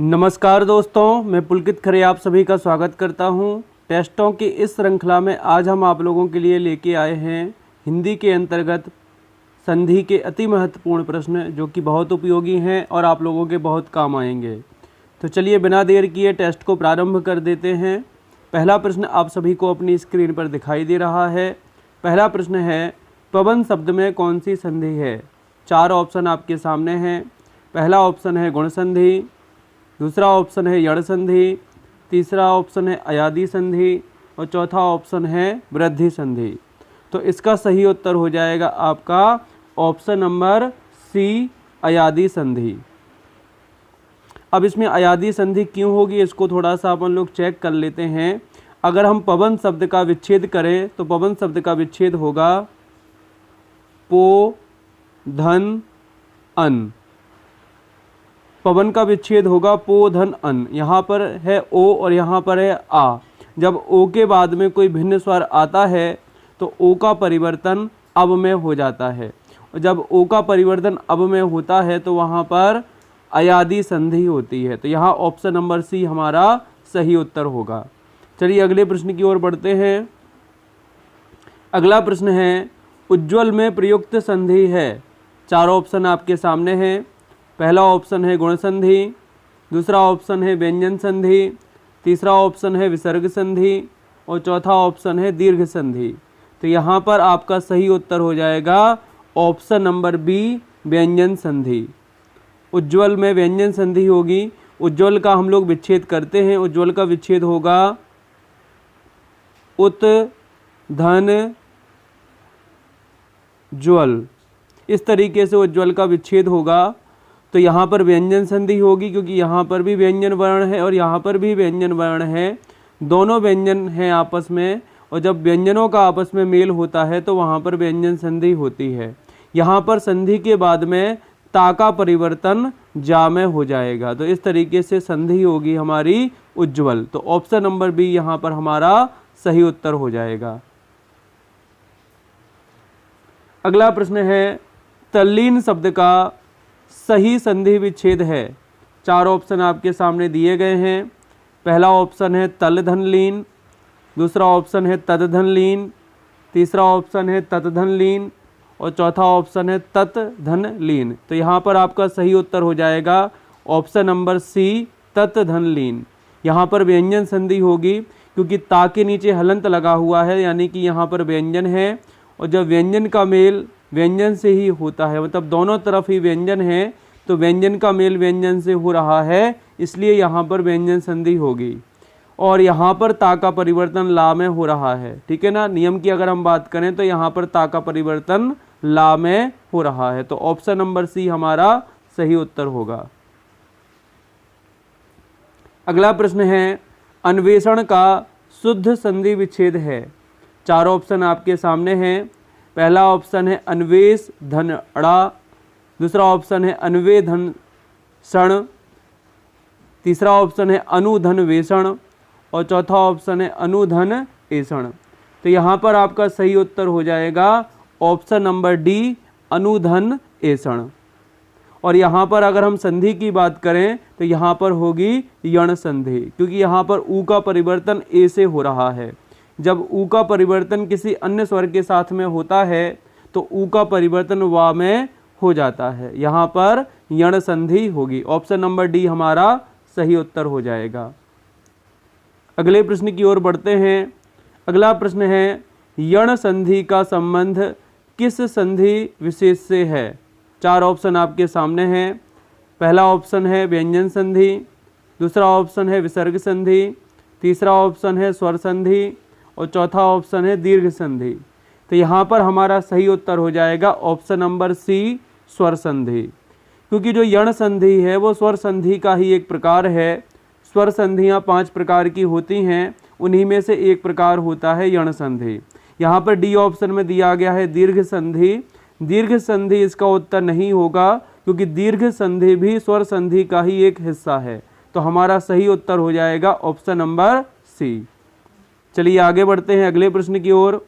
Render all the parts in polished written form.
नमस्कार दोस्तों, मैं पुलकित खरे आप सभी का स्वागत करता हूं। टेस्टों की इस श्रृंखला में आज हम आप लोगों के लिए लेके आए हैं हिंदी के अंतर्गत संधि के अति महत्वपूर्ण प्रश्न जो कि बहुत उपयोगी हैं और आप लोगों के बहुत काम आएंगे। तो चलिए बिना देर किए टेस्ट को प्रारंभ कर देते हैं। पहला प्रश्न आप सभी को अपनी स्क्रीन पर दिखाई दे रहा है। पहला प्रश्न है, पवन शब्द में कौन सी संधि है? 4 ऑप्शन आपके सामने हैं। पहला ऑप्शन है गुण संधि, दूसरा ऑप्शन है यण संधि, तीसरा ऑप्शन है अयादि संधि और चौथा ऑप्शन है वृद्धि संधि। तो इसका सही उत्तर हो जाएगा आपका ऑप्शन नंबर सी, अयादि संधि। अब इसमें अयादि संधि क्यों होगी इसको थोड़ा सा अपन लोग चेक कर लेते हैं। अगर हम पवन शब्द का विच्छेद करें तो पवन शब्द का विच्छेद होगा पो धन अन। पवन का विच्छेद होगा पो धन अन। यहाँ पर है ओ और यहाँ पर है आ। जब ओ के बाद में कोई भिन्न स्वर आता है तो ओ का परिवर्तन अब में हो जाता है, और जब ओ का परिवर्तन अब में होता है तो वहाँ पर अयादि संधि होती है। तो यहाँ ऑप्शन नंबर सी हमारा सही उत्तर होगा। चलिए अगले प्रश्न की ओर बढ़ते हैं। अगला प्रश्न है, उज्ज्वल में प्रयुक्त संधि है। 4 ऑप्शन आपके सामने हैं। पहला ऑप्शन है गुण संधि, दूसरा ऑप्शन है व्यंजन संधि, तीसरा ऑप्शन है विसर्ग संधि और चौथा ऑप्शन है दीर्घ संधि। तो यहाँ पर आपका सही उत्तर हो जाएगा ऑप्शन नंबर बी, व्यंजन संधि। उज्ज्वल में व्यंजन संधि होगी। उज्ज्वल का हम लोग विच्छेद करते हैं। उज्ज्वल का विच्छेद होगा उत धन ज्वल। इस तरीके से उज्ज्वल का विच्छेद होगा। तो यहाँ पर व्यंजन संधि होगी क्योंकि यहाँ पर भी व्यंजन वर्ण है और यहाँ पर भी व्यंजन वर्ण है। दोनों व्यंजन हैं आपस में, और जब व्यंजनों का आपस में मेल होता है तो वहाँ पर व्यंजन संधि होती है। यहाँ पर संधि के बाद में ता का परिवर्तन जा में हो जाएगा। तो इस तरीके से संधि होगी हमारी उज्ज्वल। तो ऑप्शन नंबर बी यहाँ पर हमारा सही उत्तर हो जाएगा। अगला प्रश्न है, तल्लीन शब्द का सही संधि विच्छेद है। 4 ऑप्शन आपके सामने दिए गए हैं। पहला ऑप्शन है तल धन लीन, दूसरा ऑप्शन है तद धन लीन, तीसरा ऑप्शन है तत धन लीन और चौथा ऑप्शन है तत धन लीन। तो यहाँ पर आपका सही उत्तर हो जाएगा ऑप्शन नंबर सी, तत धन लीन। यहाँ पर व्यंजन संधि होगी क्योंकि ता के नीचे हलंत लगा हुआ है, यानी कि यहाँ पर व्यंजन है, और जब व्यंजन का मेल व्यंजन से ही होता है, मतलब दोनों तरफ ही व्यंजन है, तो व्यंजन का मेल व्यंजन से हो रहा है, इसलिए यहाँ पर व्यंजन संधि होगी। और यहाँ पर ता का परिवर्तन ला में हो रहा है, ठीक है ना। नियम की अगर हम बात करें तो यहाँ पर ता का परिवर्तन ला में हो रहा है। तो ऑप्शन नंबर सी हमारा सही उत्तर होगा। अगला प्रश्न है, अन्वेषण का शुद्ध संधि विच्छेद है। 4 ऑप्शन आपके सामने हैं। पहला ऑप्शन है अन्वेष धन अड़ा, दूसरा ऑप्शन है अन्वे धन क्षण, तीसरा ऑप्शन है अनुधन वेषण और चौथा ऑप्शन है अनुधन ऐषण। तो यहाँ पर आपका सही उत्तर हो जाएगा ऑप्शन नंबर डी, अनुधन ऐषण। और यहाँ पर अगर हम संधि की बात करें तो यहाँ पर होगी यण संधि, क्योंकि यहाँ पर ऊ का परिवर्तन ए से हो रहा है। जब ऊ का परिवर्तन किसी अन्य स्वर के साथ में होता है तो ऊ का परिवर्तन वा में हो जाता है। यहाँ पर यण संधि होगी। ऑप्शन नंबर डी हमारा सही उत्तर हो जाएगा। अगले प्रश्न की ओर बढ़ते हैं। अगला प्रश्न है, यण संधि का संबंध किस संधि विशेष से है? 4 ऑप्शन आपके सामने हैं। पहला ऑप्शन है व्यंजन संधि, दूसरा ऑप्शन है विसर्ग संधि, तीसरा ऑप्शन है स्वर संधि और चौथा ऑप्शन है दीर्घ संधि। तो यहाँ पर हमारा सही उत्तर हो जाएगा ऑप्शन नंबर सी, स्वर संधि। क्योंकि जो यण संधि है वो स्वर संधि का ही एक प्रकार है। स्वर संधियाँ 5 प्रकार की होती हैं, उन्हीं में से एक प्रकार होता है यण संधि। यहाँ पर डी ऑप्शन में दिया गया है दीर्घ संधि। दीर्घ संधि इसका उत्तर नहीं होगा क्योंकि दीर्घ संधि भी स्वर संधि का ही एक हिस्सा है। तो हमारा सही उत्तर हो जाएगा ऑप्शन नंबर सी। चलिए आगे बढ़ते हैं अगले प्रश्न की ओर।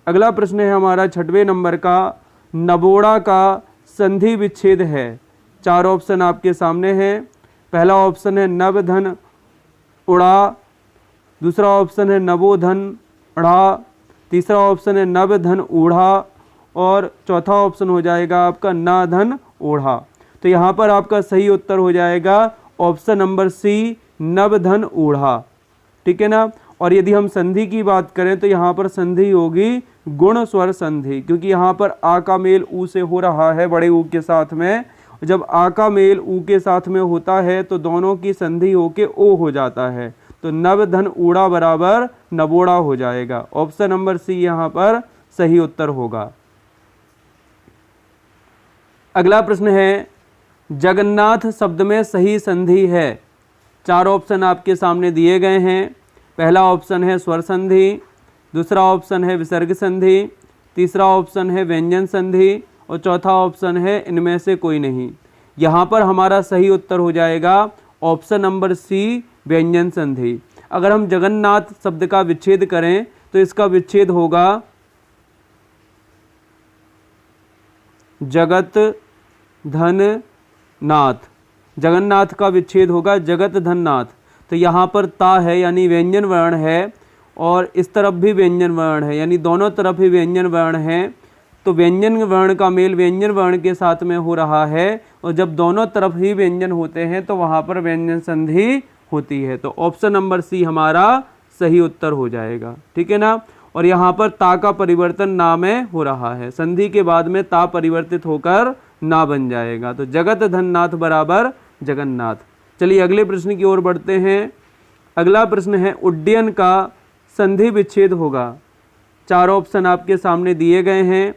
अगला प्रश्न है हमारा 6वें नंबर का, नबोड़ा का संधि विच्छेद है। 4 ऑप्शन आपके सामने हैं। पहला ऑप्शन है नव धन उड़ा, दूसरा ऑप्शन है नवो धन अढ़ा, तीसरा ऑप्शन है नव धन ऊढ़ा और चौथा ऑप्शन हो जाएगा आपका न धन ओढ़ा। तो यहाँ पर आपका सही उत्तर हो जाएगा ऑप्शन नंबर सी, नव धन ऊढ़ा। ठीक है ना। और यदि हम संधि की बात करें तो यहाँ पर संधि होगी गुण स्वर संधि, क्योंकि यहाँ पर आ का मेल ऊ से हो रहा है बड़े ऊ के साथ में। जब आ का मेल ऊ के साथ में होता है तो दोनों की संधि होके ओ हो जाता है, तो नव धन ऊड़ा बराबर नवोड़ा हो जाएगा। ऑप्शन नंबर सी यहाँ पर सही उत्तर होगा। अगला प्रश्न है, जगन्नाथ शब्द में सही संधि है। 4 ऑप्शन आपके सामने दिए गए हैं। पहला ऑप्शन है स्वर संधि, दूसरा ऑप्शन है विसर्ग संधि, तीसरा ऑप्शन है व्यंजन संधि और चौथा ऑप्शन है इनमें से कोई नहीं। यहाँ पर हमारा सही उत्तर हो जाएगा ऑप्शन नंबर सी, व्यंजन संधि। अगर हम जगन्नाथ शब्द का विच्छेद करें तो इसका विच्छेद होगा जगत धन नाथ। जगन्नाथ का विच्छेद होगा जगत धन नाथ। तो यहाँ पर ता है यानी व्यंजन वर्ण है और इस तरफ भी व्यंजन वर्ण है, यानी दोनों तरफ ही व्यंजन वर्ण है। तो व्यंजन वर्ण का मेल व्यंजन वर्ण के साथ में हो रहा है और जब दोनों तरफ ही व्यंजन होते हैं तो वहाँ पर व्यंजन संधि होती है। तो ऑप्शन नंबर सी हमारा सही उत्तर हो जाएगा। ठीक है ना। और यहाँ पर ता का परिवर्तन ना में हो रहा है, संधि के बाद में ता परिवर्तित होकर ना बन जाएगा। तो जगत धन नाथ बराबर जगन्नाथ। चलिए अगले प्रश्न की ओर बढ़ते हैं। अगला प्रश्न है, उड्डयन का संधि विच्छेद होगा। 4 ऑप्शन आपके सामने दिए गए हैं।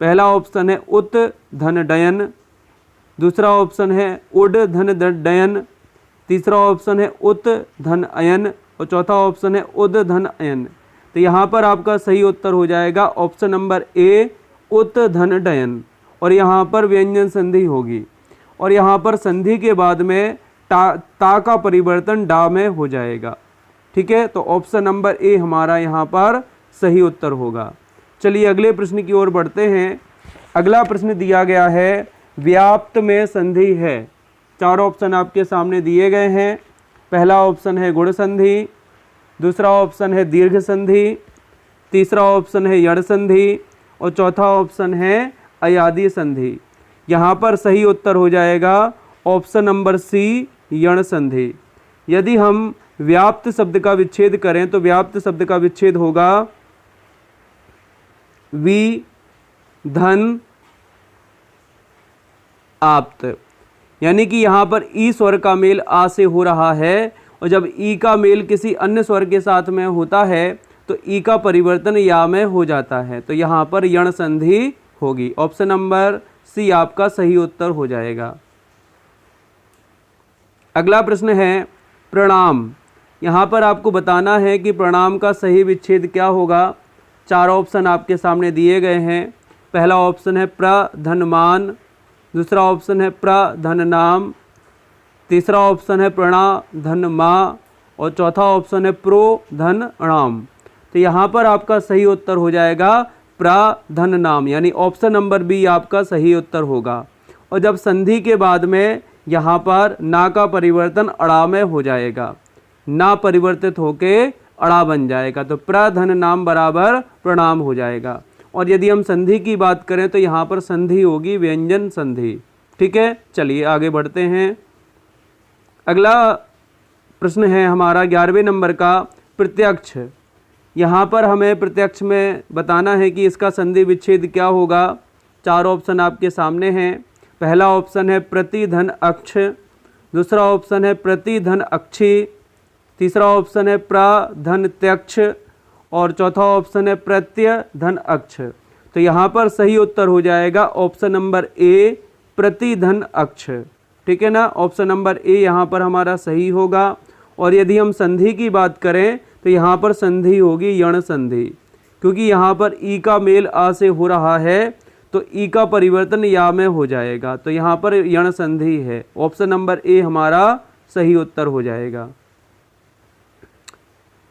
पहला ऑप्शन है उत धन डयन, दूसरा ऑप्शन है उड धन डयन, तीसरा ऑप्शन है उत धन अयन और चौथा ऑप्शन है उद धन अयन। तो यहाँ पर आपका सही उत्तर हो जाएगा ऑप्शन नंबर ए, उत धन डयन। और यहाँ पर व्यंजन संधि होगी और यहाँ पर संधि के बाद में ता का परिवर्तन डा में हो जाएगा। ठीक है। तो ऑप्शन नंबर ए हमारा यहाँ पर सही उत्तर होगा। चलिए अगले प्रश्न की ओर बढ़ते हैं। अगला प्रश्न दिया गया है, व्याप्त में संधि है। 4 ऑप्शन आपके सामने दिए गए हैं। पहला ऑप्शन है गुण संधि, दूसरा ऑप्शन है दीर्घ संधि, तीसरा ऑप्शन है यण संधि और चौथा ऑप्शन है अयादी संधि। यहाँ पर सही उत्तर हो जाएगा ऑप्शन नंबर सी, यण संधि। यदि हम व्याप्त शब्द का विच्छेद करें तो व्याप्त शब्द का विच्छेद होगा वी धन आप्त, यानी कि यहाँ पर ई स्वर का मेल आ से हो रहा है और जब ई का मेल किसी अन्य स्वर के साथ में होता है तो ई का परिवर्तन या में हो जाता है। तो यहाँ पर यण संधि होगी। ऑप्शन नंबर सी आपका सही उत्तर हो जाएगा। अगला प्रश्न है, प्रणाम। यहाँ पर आपको बताना है कि प्रणाम का सही विच्छेद क्या होगा। 4 ऑप्शन आपके सामने दिए गए हैं। पहला ऑप्शन है प्र धन मान, दूसरा ऑप्शन है प्र धन नाम, तीसरा ऑप्शन है प्रणा धन मा और चौथा ऑप्शन है प्रो धन अणाम। तो यहाँ पर आपका सही उत्तर हो जाएगा प्रा धन नाम, यानी ऑप्शन नंबर बी आपका सही उत्तर होगा। और जब संधि के बाद में यहाँ पर ना का परिवर्तन अड़ा में हो जाएगा, ना परिवर्तित होके अड़ा बन जाएगा, तो प्र धन नाम बराबर प्रणाम हो जाएगा। और यदि हम संधि की बात करें तो यहाँ पर संधि होगी व्यंजन संधि। ठीक है। चलिए आगे बढ़ते हैं। अगला प्रश्न है हमारा 11वें नंबर का, प्रत्यक्ष। यहाँ पर हमें प्रत्यक्ष में बताना है कि इसका संधि विच्छेद क्या होगा। 4 ऑप्शन आपके सामने हैं। पहला ऑप्शन है प्रति धन अक्ष, दूसरा ऑप्शन है प्रति धन अक्षी, तीसरा ऑप्शन है प्रा धन त्यक्ष और चौथा ऑप्शन है प्रत्यय धन अक्ष। तो यहाँ पर सही उत्तर हो जाएगा ऑप्शन नंबर ए, प्रति धन अक्ष। ठीक है ना। ऑप्शन नंबर ए यहाँ पर हमारा सही होगा। और यदि हम संधि की बात करें तो यहाँ पर संधि होगी यण संधि, क्योंकि यहाँ पर ई का मेल आ से हो रहा है तो ई का परिवर्तन या में हो जाएगा, तो यहाँ पर यण संधि है। ऑप्शन नंबर ए हमारा सही उत्तर हो जाएगा।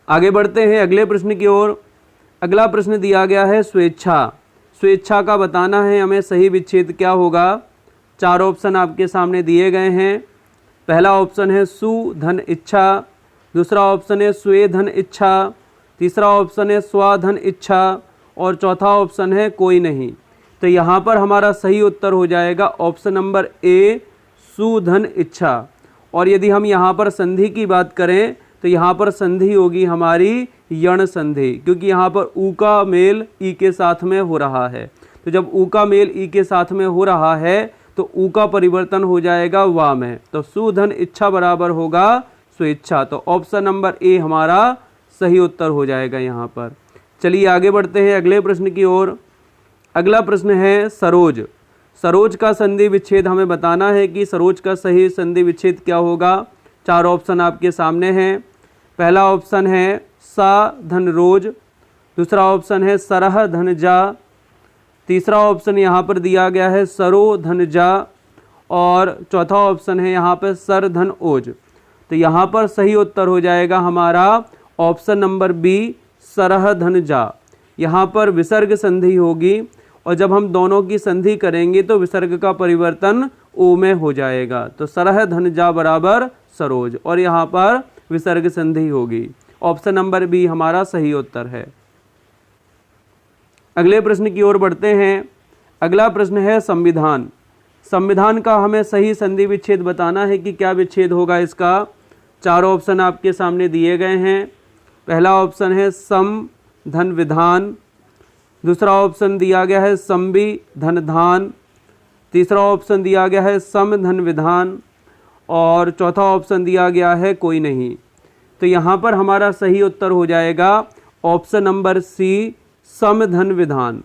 आगे बढ़ते हैं अगले प्रश्न की ओर। अगला प्रश्न दिया गया है स्वेच्छा। स्वेच्छा का बताना है हमें सही विच्छेद क्या होगा। 4 ऑप्शन आपके सामने दिए गए हैं। पहला ऑप्शन है सु धन इच्छा, दूसरा ऑप्शन है स्वे धन इच्छा, तीसरा ऑप्शन है स्व धन इच्छा और चौथा ऑप्शन है कोई नहीं। तो यहाँ पर हमारा सही उत्तर हो जाएगा ऑप्शन नंबर ए सुधन इच्छा। और यदि हम यहाँ पर संधि की बात करें तो यहाँ पर संधि होगी हमारी यण संधि, क्योंकि यहाँ पर ऊ का मेल ई के साथ में हो रहा है। तो जब ऊ का मेल ई के साथ में हो रहा है तो ऊ का परिवर्तन हो जाएगा वा में, तो सुधन इच्छा बराबर होगा स्वेच्छा। तो ऑप्शन नंबर ए हमारा सही उत्तर हो जाएगा यहाँ पर। चलिए आगे बढ़ते हैं अगले प्रश्न की ओर। अगला प्रश्न है सरोज। सरोज का संधि विच्छेद हमें बताना है कि सरोज का सही संधि विच्छेद क्या होगा। 4 ऑप्शन आपके सामने हैं। पहला ऑप्शन है सा धन रोज, दूसरा ऑप्शन है सरह धन जा, तीसरा ऑप्शन यहाँ पर दिया गया है सरो धन जा और चौथा ऑप्शन है यहाँ पर सर धन ओज। तो यहाँ पर सही उत्तर हो जाएगा हमारा ऑप्शन नंबर बी सरह धन जा। यहाँ पर विसर्ग संधि होगी और जब हम दोनों की संधि करेंगे तो विसर्ग का परिवर्तन ओ में हो जाएगा। तो सरह धन जा बराबर सरोज और यहाँ पर विसर्ग संधि होगी। ऑप्शन नंबर बी हमारा सही उत्तर है। अगले प्रश्न की ओर बढ़ते हैं। अगला प्रश्न है संविधान। संविधान का हमें सही संधि विच्छेद बताना है कि क्या विच्छेद होगा इसका। 4 ऑप्शन आपके सामने दिए गए हैं। पहला ऑप्शन है सम धन विधान, दूसरा ऑप्शन दिया गया है संवि धन धान, तीसरा ऑप्शन दिया गया है सम धन विधान और चौथा ऑप्शन दिया गया है कोई नहीं। तो यहाँ पर हमारा सही उत्तर हो जाएगा ऑप्शन नंबर सी सम धन विधान।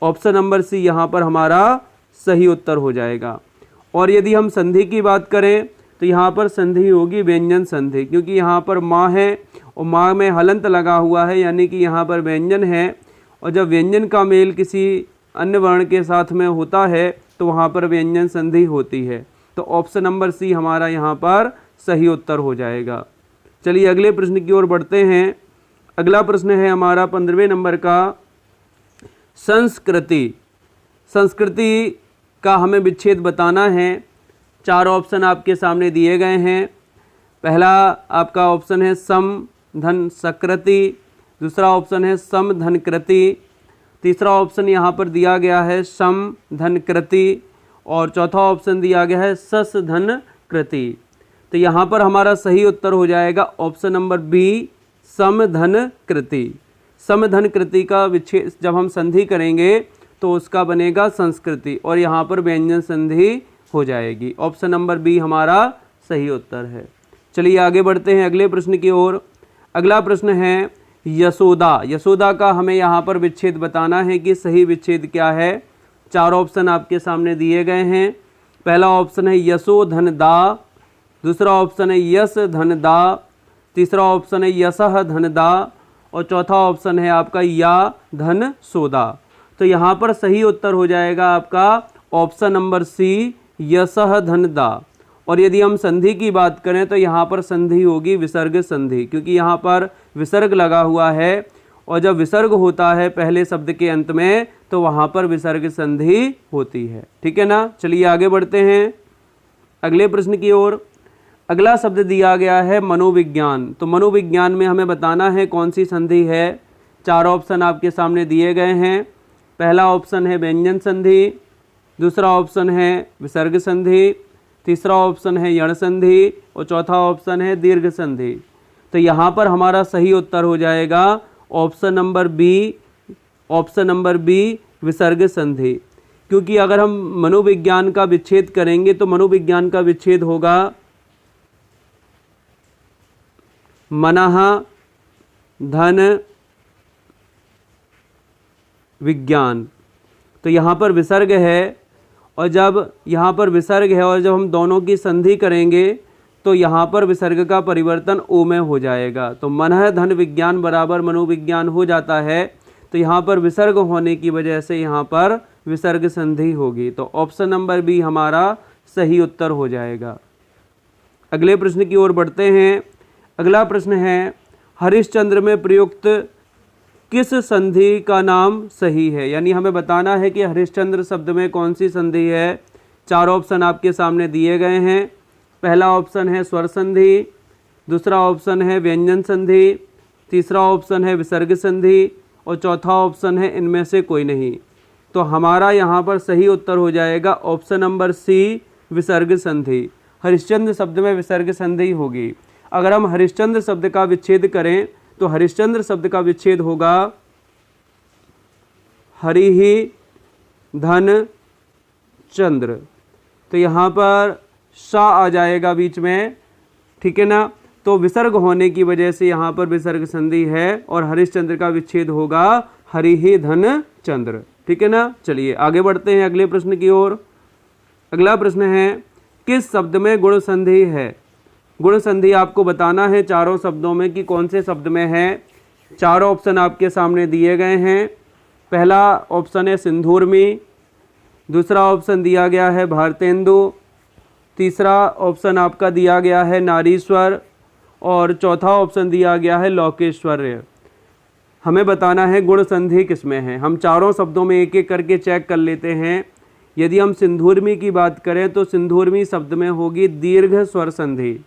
ऑप्शन नंबर सी यहाँ पर हमारा सही उत्तर हो जाएगा। और यदि हम संधि की बात करें तो यहाँ पर संधि होगी व्यंजन संधि, क्योंकि यहाँ पर माँ है और माँ में हलंत लगा हुआ है, यानी कि यहाँ पर व्यंजन है और जब व्यंजन का मेल किसी अन्य वर्ण के साथ में होता है तो वहाँ पर व्यंजन संधि होती है। तो ऑप्शन नंबर सी हमारा यहाँ पर सही उत्तर हो जाएगा। चलिए अगले प्रश्न की ओर बढ़ते हैं। अगला प्रश्न है हमारा 15वें नंबर का संस्कृति। संस्कृति का हमें विच्छेद बताना है। 4 ऑप्शन आपके सामने दिए गए हैं। पहला आपका ऑप्शन है सम धन सकृति, दूसरा ऑप्शन है सम धन कृति, तीसरा ऑप्शन यहाँ पर दिया गया है सम धन कृति और चौथा ऑप्शन दिया गया है सस धन कृति। तो यहाँ पर हमारा सही उत्तर हो जाएगा ऑप्शन नंबर बी सम धन कृति। सम धन कृति का विच्छेद जब हम संधि करेंगे तो उसका बनेगा संस्कृति और यहाँ पर व्यंजन संधि हो जाएगी। ऑप्शन नंबर बी हमारा सही उत्तर है। चलिए आगे बढ़ते हैं अगले प्रश्न की ओर। अगला प्रश्न है यशोदा। यशोदा का हमें यहाँ पर विच्छेद बताना है कि सही विच्छेद क्या है। 4 ऑप्शन आपके सामने दिए गए हैं। पहला ऑप्शन है यशो धन दा, दूसरा ऑप्शन है यश धन दा, तीसरा ऑप्शन है यशः धन दा और चौथा ऑप्शन है आपका या धन सोदा। तो यहाँ पर सही उत्तर हो जाएगा आपका ऑप्शन नंबर सी यशः धन दा। और यदि हम संधि की बात करें तो यहाँ पर संधि होगी विसर्ग संधि, क्योंकि यहाँ पर विसर्ग लगा हुआ है और जब विसर्ग होता है पहले शब्द के अंत में तो वहाँ पर विसर्ग संधि होती है। ठीक है ना। चलिए आगे बढ़ते हैं अगले प्रश्न की ओर। अगला शब्द दिया गया है मनोविज्ञान। तो मनोविज्ञान में हमें बताना है कौन सी संधि है। 4 ऑप्शन आपके सामने दिए गए हैं। पहला ऑप्शन है व्यंजन संधि, दूसरा ऑप्शन है विसर्ग संधि, तीसरा ऑप्शन है यण संधि और चौथा ऑप्शन है दीर्घ संधि। तो यहाँ पर हमारा सही उत्तर हो जाएगा ऑप्शन नंबर बी विसर्ग संधि, क्योंकि अगर हम मनोविज्ञान का विच्छेद करेंगे तो मनोविज्ञान का विच्छेद होगा मनः धन विज्ञान। तो यहाँ पर विसर्ग है और जब यहाँ पर विसर्ग है और जब हम दोनों की संधि करेंगे तो यहाँ पर विसर्ग का परिवर्तन ओ में हो जाएगा। तो मनः धन विज्ञान बराबर मनोविज्ञान हो जाता है। तो यहाँ पर विसर्ग होने की वजह से यहाँ पर विसर्ग संधि होगी। तो ऑप्शन नंबर बी हमारा सही उत्तर हो जाएगा। अगले प्रश्न की ओर बढ़ते हैं। अगला प्रश्न है हरिश्चंद्र में प्रयुक्त किस संधि का नाम सही है। यानी हमें बताना है कि हरिश्चंद्र शब्द में कौन सी संधि है। 4 ऑप्शन आपके सामने दिए गए हैं। पहला ऑप्शन है स्वर संधि, दूसरा ऑप्शन है व्यंजन संधि, तीसरा ऑप्शन है विसर्ग संधि और चौथा ऑप्शन है इनमें से कोई नहीं। तो हमारा यहाँ पर सही उत्तर हो जाएगा ऑप्शन नंबर सी, विसर्ग संधि। हरिश्चंद्र शब्द में विसर्ग संधि होगी। अगर हम हरिश्चंद्र शब्द का विच्छेद करें तो हरिश्चंद्र शब्द का विच्छेद होगा हरिहि धन चंद्र। तो यहाँ पर सा आ जाएगा बीच में, ठीक है ना। तो विसर्ग होने की वजह से यहाँ पर विसर्ग संधि है और हरिश्चंद्र का विच्छेद होगा हरिहि धन चंद्र, ठीक है ना। चलिए आगे बढ़ते हैं अगले प्रश्न की ओर। अगला प्रश्न है किस शब्द में गुण संधि है। गुण संधि आपको बताना है चारों शब्दों में कि कौन से शब्द में है। चारों ऑप्शन आपके सामने दिए गए हैं। पहला ऑप्शन है सिंधूर्मी, दूसरा ऑप्शन दिया गया है भारतेंदु, तीसरा ऑप्शन आपका दिया गया है नारीश्वर और चौथा ऑप्शन दिया गया है लोकेश्वर्य। हमें बताना है गुण संधि किसमें है। हम चारों शब्दों में एक एक करके चेक कर लेते हैं। यदि हम सिंधूर्मी की बात करें तो सिंधूर्मी शब्द में होगी दीर्घ स्वर संधि।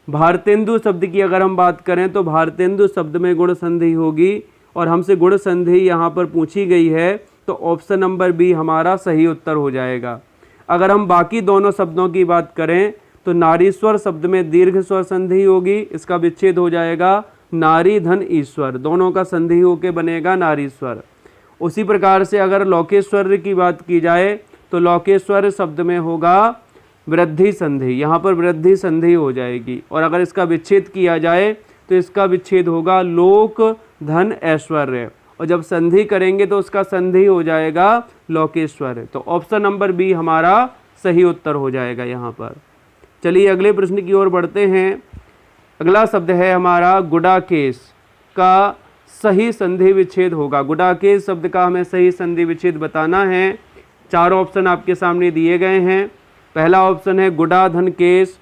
भारतेंदु शब्द की अगर हम बात करें तो भारतेंदु शब्द में गुण संधि होगी और हमसे गुण संधि यहाँ पर पूछी गई है तो ऑप्शन नंबर बी हमारा सही उत्तर हो जाएगा। अगर हम बाकी दोनों शब्दों की बात करें तो नारीश्वर शब्द में दीर्घ स्वर संधि होगी, इसका विच्छेद हो जाएगा नारी धन ईश्वर, दोनों का संधि होके बनेगा नारीश्वर। उसी प्रकार से अगर लोकेश्वर की बात की जाए तो लोकेश्वर शब्द में होगा वृद्धि संधि, यहाँ पर वृद्धि संधि हो जाएगी। और अगर इसका विच्छेद किया जाए तो इसका विच्छेद होगा लोक धन ऐश्वर्य, और जब संधि करेंगे तो उसका संधि हो जाएगा लोकेश्वर। तो ऑप्शन नंबर बी हमारा सही उत्तर हो जाएगा यहाँ पर। चलिए अगले प्रश्न की ओर बढ़ते हैं। अगला शब्द है हमारा गुडाकेश का सही संधि विच्छेद होगा। गुडाकेश शब्द का हमें सही संधि विच्छेद बताना है। चारों ऑप्शन आपके सामने दिए गए हैं। पहला ऑप्शन है गुडा धन केश,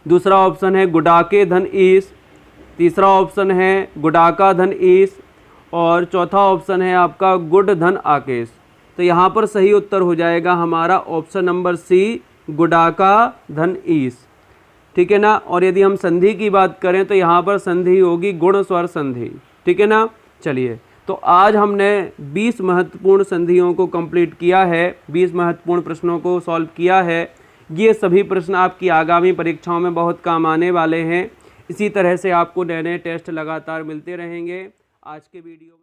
दूसरा ऑप्शन है गुडाके धन ईश, तीसरा ऑप्शन है गुडाका धन ईश और चौथा ऑप्शन है आपका गुड धन आकेश। तो यहाँ पर सही उत्तर हो जाएगा हमारा ऑप्शन नंबर सी, गुडाका धन ईश, ठीक है ना। और यदि हम संधि की बात करें तो यहाँ पर संधि होगी गुण स्वर संधि, ठीक है ना। चलिए तो आज हमने 20 महत्वपूर्ण संधियों को कंप्लीट किया है, 20 महत्वपूर्ण प्रश्नों को सॉल्व किया है। ये सभी प्रश्न आपकी आगामी परीक्षाओं में बहुत काम आने वाले हैं। इसी तरह से आपको नए नए टेस्ट लगातार मिलते रहेंगे। आज के वीडियो